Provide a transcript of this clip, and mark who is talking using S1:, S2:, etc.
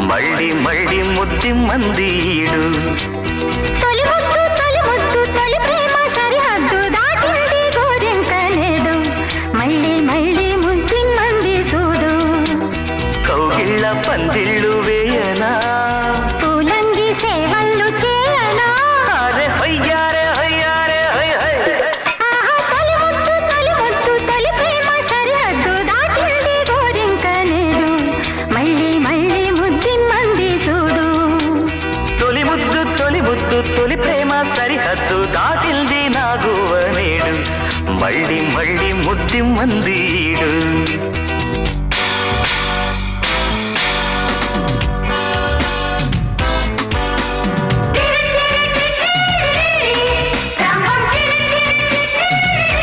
S1: మళ్ళీ మళ్ళీ ముద్ది మందీడు
S2: తొలి ముద్దు తొలి ముద్దు తొలి ప్రేమ సరిహద్దు దాటింది గోరింక నేడు మళ్ళీ మళ్ళీ ముద్ది మంది చూడు
S1: కౌగిళ్ళ పందిళ్ళు వేయనా
S2: పూలంగి సేవలు చేయనా
S1: అరే హయ్యారే హయ్యారే హై హై
S2: ఆహా తొలి ముద్దు తొలి ప్రేమ సరిహద్దు దాటింది గోరింక నేడు మళ్ళీ మళ్ళీ ముద్ది మంది చూడు
S1: తొలి ముద్దు తొలి ప్రేమ సరిహద్దు దాటిల్ది నా గువ్వ నేడు మళ్ళీ మళ్ళీ ముద్ది మందీడు